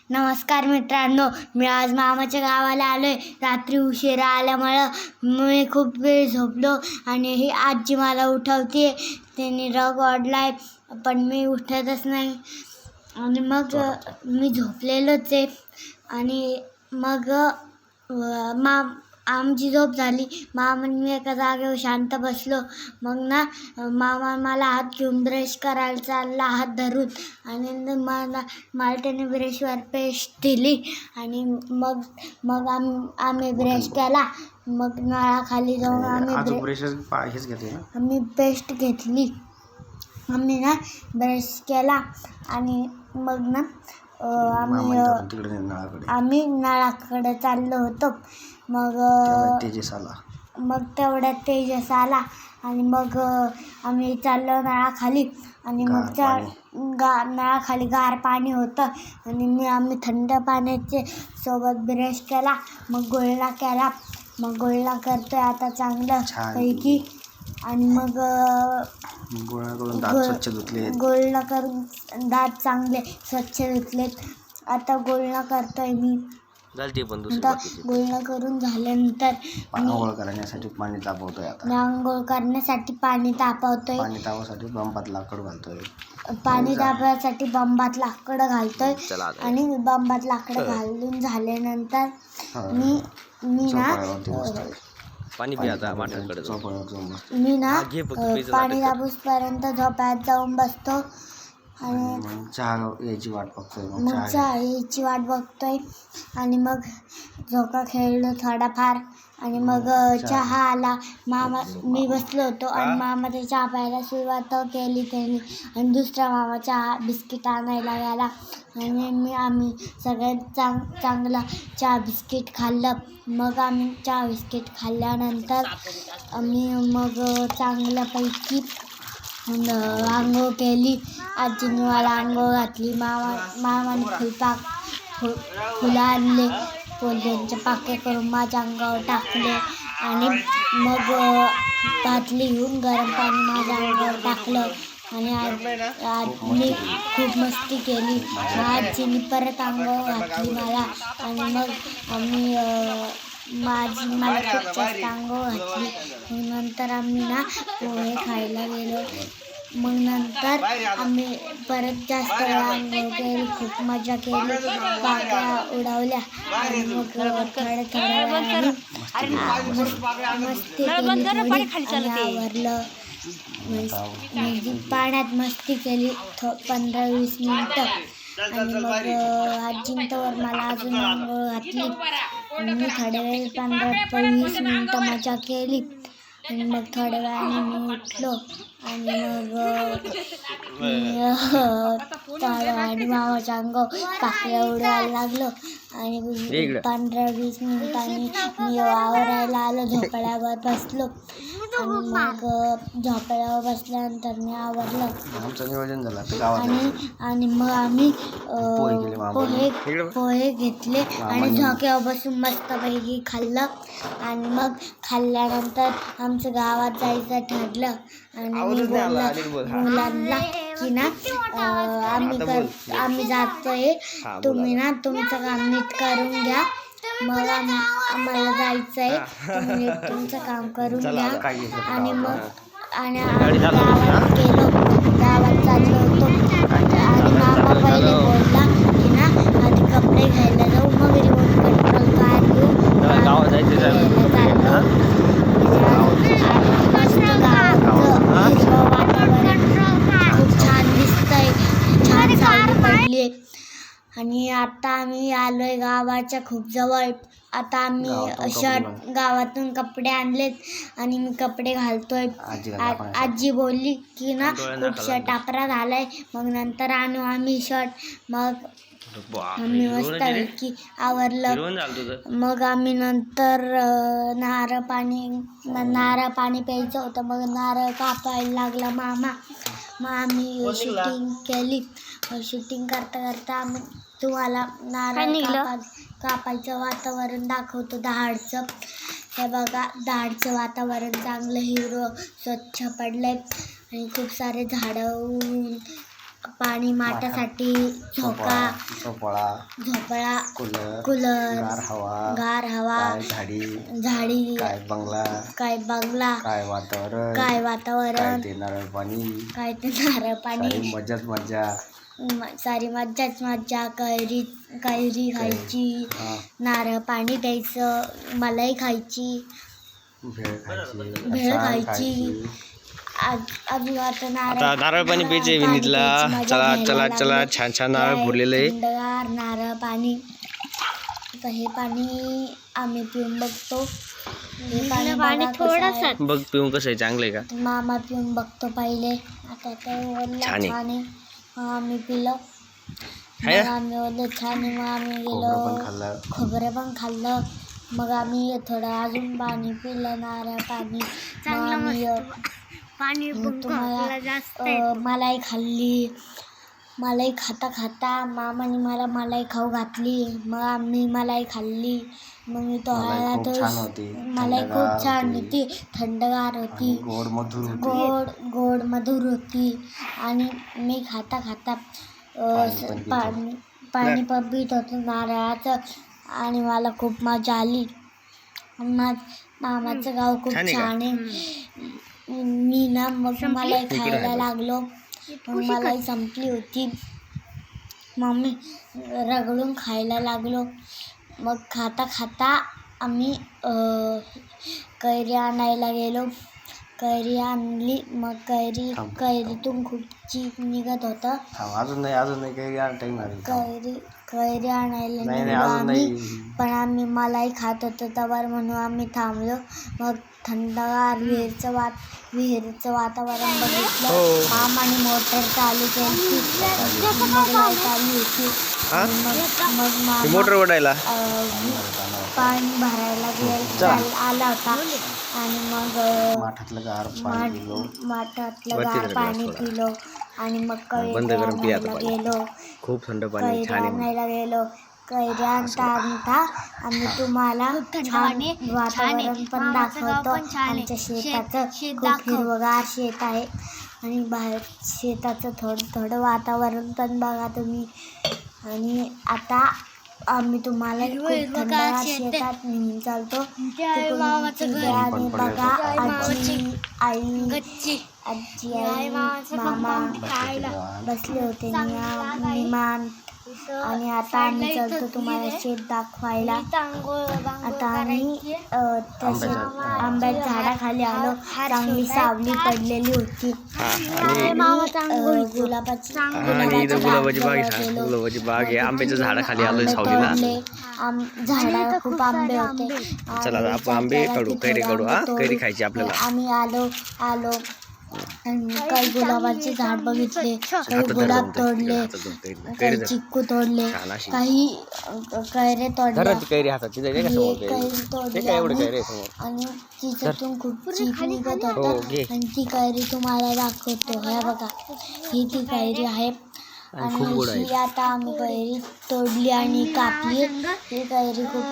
नमस्कार मित्रांनो, मी आज मामाच्या गावाला आलोय. रात्री उशिरा आल्यामुळं मी खूप वेळ झोपलो आणि ही आजी मला उठवते. त्याने रग ओढलाय पण मी उठतच नाही आणि मग मी झोपलेलोच आहे. आणि मग आमची झोप झाली. मामा आणि मी एका जागेवर शांत बसलो. मग मामा मला हात घेऊन ब्रश करायला चालला, हात धरून. आणि मला त्याने ब्रशवर पेस्ट दिली आणि मग आम्ही ब्रश केला. मग नळाखाली जाऊन आम्ही पेस्ट घेतली. आम्ही ब्रश केला आणि मग आम्ही नळाकडे चाललो होतो. मग तेवढ्यात तेजस आला आणि मग आम्ही चाललो नळाखाली. आणि मग नळाखाली गार पाणी होतं आणि आम्ही थंड पाण्याचे सोबत ब्रश केला. मग गुळणा केला. मग गुळणा करतोय आता चांगलं पैकी. आणि मग गुळणा करून दात चांगले स्वच्छ धुतलेत. आता गुळणा करतोय मी. आता गुळणा करून झाल्यानंतर आंघोळ करण्यासाठी पाणी तापवतोय. आंघोळ करण्यासाठी पाणी तापवतोय. पाणी तापवासाठी बंबात लाकड घालतोय. पाणी तापवायसाठी बंबात लाकडं घालतोय. आणि बंबात लाकडं घालून झाल्यानंतर मी पाणी पाणी तापूसपर्यंत झोपायला जाऊन बसतो. आणि चहा यायची वाट बघतोय. आणि मग झोका खेळलो थोडाफार. आणि मग चहा आला. मी बसलो होतो आणि मामाचा चहा प्यायला सुरुवात केली त्यांनी. आणि दुसरा मामा चहा बिस्किट आणायला गेला. आणि आम्ही सगळ्यात चांगला चहा बिस्किट खाल्लं. मग आम्ही चहा बिस्किट खाल्ल्यानंतर आम्ही चांगल्यापैकी आंघोळ केली. आजीने मला आंघोळ घातली. मामाने फुलं आणले, फुलांचे पाके करून माझ्या अंगावर टाकले. आणि मग बाटली घेऊन गरम पाणी माझ्या अंगावर टाकलं. आणि आजीने खूप मस्ती केली. आजीने परत आंघोळ घातली मला. आणि मग मला खूप जास्त आंघोळ घातली. मग नंतर आम्ही पोहे खायला गेलो. मग नंतर आम्ही परत जास्त वेळा आंघोळ केली, खूप मजा केली, बागा उडवल्या. आणि मग थोड्या वेळाने मस्ती केली आणि आवरलं. म्हणजे पाण्यात मस्ती केली 15-20 मिनटं. आणि मग आजींतवर मला अजून आंघोळ घातली. मी थोड्या वेळ 15-20 मिनटं मजा केली. आणि मग थोड्या वेळाने मी उठलो. आणि मग मामाच्या अंगावर पाकळ्या उडवायला लागलो. आणि 15-20 मिनिटांनी मी आवरायला आलो. झोपाळ्यावर बसलो. आणि मग झोपाळ्यावर बसल्यानंतर मी आवरलं. आणि मग आम्ही पोहे घेतले आणि झोक्यावर बसून मस्तपैकी खाल्लं. आणि मग खाल्ल्यानंतर आमचं गावात जायचं ठरलं. आणि मी मुलांना की आम्ही जातोय, तुम्ही तुमचं काम नीट करून घ्या. मग आम्हाला जायचंय, तुम्ही तुमचं काम करून घ्या. आणि मग गावात गेलो. गावात चाललो होतो. आणि मामा पहिले बोलला की आधी कपडे घ्यायला जाऊ, मग रिमोट कंट्रोल कार घेऊ. चाललो. मस्त गावाचं वातावरण खूप छान दिसतंय. छान सावली पडली. आणि आता आम्ही आलोय गावाच्या खूप जवळ. आता आम्ही गावातून कपडे आणलेत आणि मी कपडे घालतोय. आजी बोलली की खूप टापरा झालाय, मग नंतर आणू आम्ही शर्ट. मग आम्ही मस्तपैकी आवरलं. मग आम्ही नंतर नारळ पाणी प्यायचं होतं. मग नारळ कापायला लागला मामा. मग आम्ही शूटिंग केली. शूटिंग करता आम्ही तुम्हाला नारळ कापायचं वातावरण दाखवतो दहाडचं. हे बघा, दहाडचं वातावरण चांगलं हिरवं स्वच्छ पडलंय. आणि खूप सारे झाडं पाणी माठासाठी झोका झोपळा कूलर गार हवा झाडी काय बंगला काय वातावरण ते नारळ पाणी काय ते नारळ पाणी मज्जा सारी मज्जा कैरी खायची नारळ पाणी प्यायचं मलाई खायची भेळ खायची अजून आता नारळ पाणी प्यायचे विनीतला. चला छान नारळ फोडलेलं आहे. थंडगार नारळ पाणी. आता हे पाणी आम्ही पिऊन बघतो. हे पाणी थोडंसं बघ पिऊन कसं आहे, चांगलं आहे का? मामा पिऊन बघतो पहिले. आता छान आहे. आम्ही पिलं आम्ही ओलं छान आहे. मग आम्ही गेलो खोबरं पण खाल्लं. मग आम्ही थोडं अजून पाणी पिलं नारळ पाणी. मलाई खाल्ली. मलाई खाता मामाने मला मलाई खाऊ घातली. मग आम्ही मलाई खाल्ली. मग मी तो मलाई खूप छान होती. थंडगार होती. गोड मधुर होती. आणि मी खाता पाणी पण पित होतो नारळाचं. आणि मला खूप मजा आली. मामाचं गाव खूप छान आहे. मी ना मग मलाई खायला लागलो. मग मलाई संपली होती. मग मी रगडून खायला लागलो. मग खाता आम्ही कैरी आणायला गेलो. कैरी आणली. मग कैरीतून खूप चीक निघत होतं. कैरी आणायला निघालो आम्ही. पण आम्ही मलाई खात होतो तवर म्हणून आम्ही थांबलो. मग थंडगार विहिरीचं वातावरण बघितलं. मामाने मोटर चालू केली. मग लाईट आली होती. मग मोटर ओढायला पाणी भरायला आला होता. आणि मग माठातलं गार पाणी पिलो. आणि मग कैरी आणायला गेलो. खूप थंड पाणी आणायला गेलो. कैरी आणता आम्ही तुम्हाला छान वातावरण पण दाखवतो. आमच्या शेताचं खूप हिरवगार शेत आहे. आणि बाहेर शेताचं थोडं वातावरण पण बघा तुम्ही. आणि आता आम्ही तुम्हाला खूप थंडगार शेतात नेऊन चालतो. आणि बघा आजी मामा बसले होते निवांत. आणि आता आम्ही चालतो तुम्हाला शेत दाखवायला. आता आम्ही आंब्याच्या झाडाखाली आलो. चांगली सावली पडलेली होती. गुलाबाची बाग आहे. आंब्याच्या झाडाखाली आलोय सावलीला. झाडाला खूप आंबे होते. चला आपण आंबे काढू, कैरी काढू. कैरी खायची आपल्याला. आम्ही आलो काही गुलाबाचे झाड बघितले. काही गुलाब तोडले. काही चिक्कू तोडले. काही कैरे तोडले. कैरी तोडली. आणि तिच्यातून खूप चीक निघत होतं. आणि ती कैरी तुम्हाला दाखवतो. हे बघा ही ती कैरी आहे. आणि ही आता आम्ही कैरी तोडली आणि कापली. ही कैरी खूप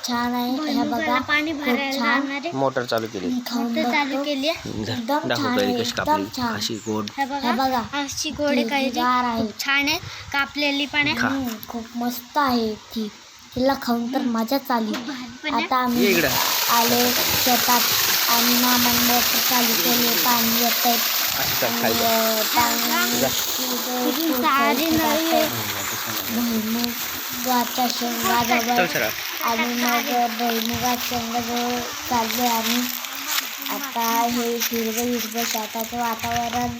छान आहे. हे बघा खूप छान. मोटर चालू केली. खाऊन एकदम छान आहे. एकदम छान. हे बघा अशी गोड कैरी आहे. छान आहे. कापलेली पण आहे. खूप मस्त आहे ती. तिला खाऊन तर मजाच आली. आता आम्ही आले शेतात. आणि मामाने मोटर चालू केली. पाणी येत आहे. भुईमुगाच्या शेंगा जवळ. आणि मग भुईमुगाच्या शेंगा जवळ चाललो आम्ही. आता हे हिरवं शेताचं वातावरण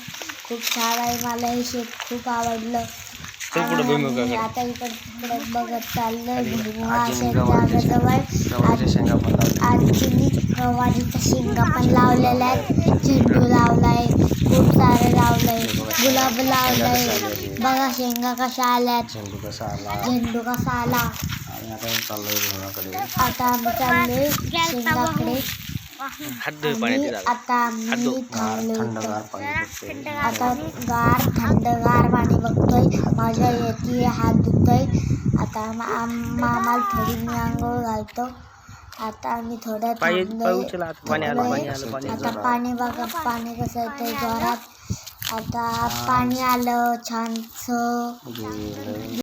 खूप छान आहे. मला हे शेत खूप आवडलं. आता इकडे बघत चाललोय भुईमुगाच्या जागेजवळ. आजीने गवारीच्या शेंगा पण लावलेल्या आहेत. झेंडू लावलाय. खूप सारे लावलंय. गुलाब लावलाय. बघा शेंगा कशा आल्यात. झेंडू कसा आला. आता आम्ही चाललोय शेंगाकडे. आता आम्ही थांबलो. आता थंडगार पाणी बघतोय. मजा येते. हात धुतोय. आता मामाला थोडी मी आंघोळ घालतो. आता आम्ही थोडं थांबलोय. आता पाणी बघा पाणी कसं येतंय जोरात. आता पाणी आलं छानसं. गेलं